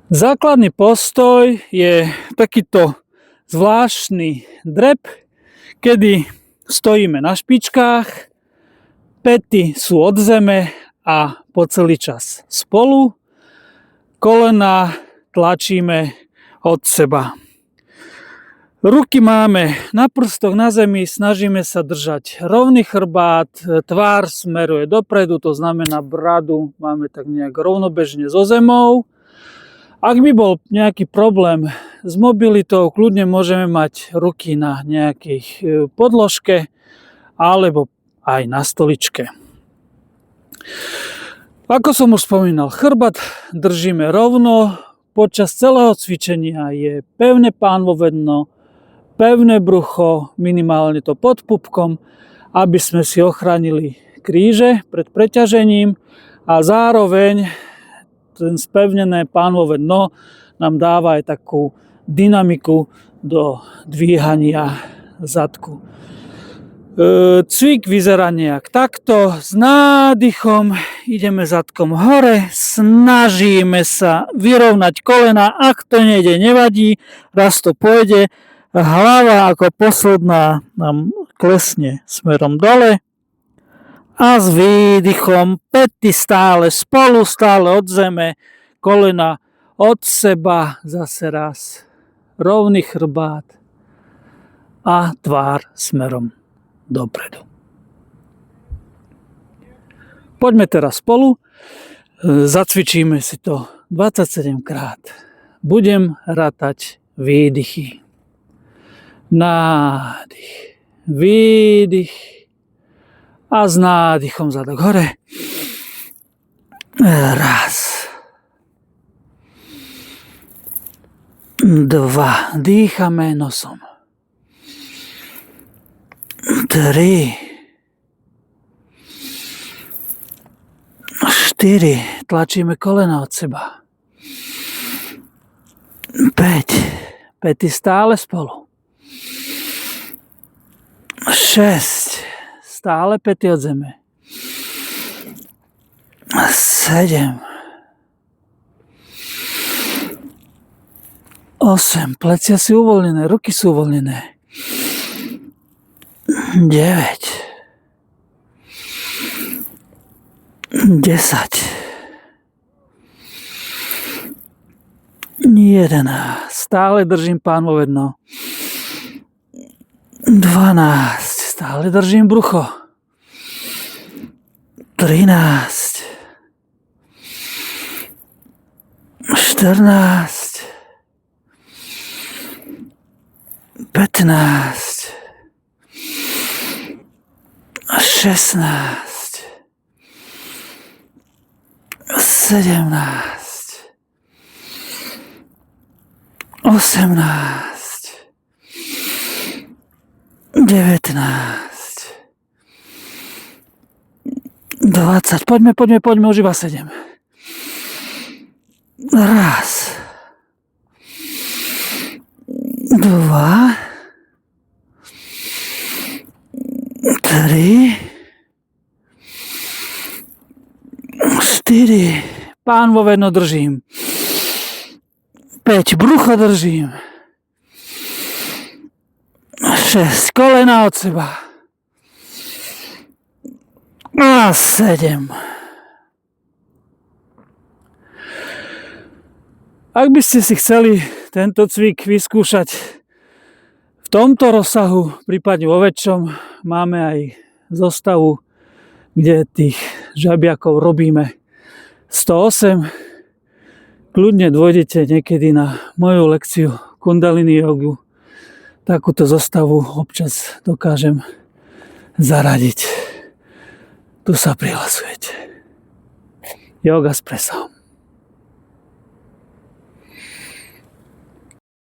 Základný postoj je takýto zvláštny drep, kedy stojíme na špičkách, päty sú od zeme a po celý čas spolu, kolená tlačíme od seba. Ruky máme na prstoch na zemi, snažíme sa držať rovný chrbát, tvár smeruje dopredu, to znamená bradu máme tak nejak rovnobežne so zemou. Ak by bol nejaký problém s mobilitou, kľudne môžeme mať ruky na nejakej podložke alebo aj na stoličke. Ako som už spomínal, chrbát držíme rovno, počas celého cvičenia je pevné pánvové dno, pevné brucho, minimálne to pod pupkom, aby sme si ochránili kríže pred preťažením a zároveň ten spevnené pánvové dno nám dáva aj takú dynamiku do dvíhania zadku. Cvik vyzerá nejak takto, s nádychom ideme zadkom hore, snažíme sa vyrovnať kolena, ak to nejde, nevadí, raz to pôjde, hlava ako posledná nám klesne smerom dole a s výdychom päty stále spolu, stále od zeme, kolena od seba, zase raz, rovný chrbát a tvár smerom dopredu. Poďme teraz spolu, zacvičíme si to 27 krát. Budem rátať výdychy. Nádych, výdych a s nádychom zadok hore. Raz. 2. Dýchame nosom. 3. 4. Tlačíme kolena od seba. 5. Päty stále spolu. 6. Stále päty od zeme. 7. 8. Plecia si uvoľnené, ruky sú uvoľnené. 9. 10. 11. Stále držím pánvové dno. 12. Stále držím brucho. 13. 14. 15. 16. 17. 18. 19. 20. Poďme, už iba 7. Raz. 2. 3. 4. Pánvové dno držím. 5. Brucho držím. 6. Kolena od seba. A 7. Ak by ste si chceli tento cvik vyskúšať v tomto rozsahu, prípadne vo väčšom, máme aj zostavu, kde tých žabiakov robíme 108. Kľudne dôjdete niekedy na moju lekciu Kundalini jogu. Takúto zostavu občas dokážem zaradiť. Tu sa prihlasujete. Yoga s presom.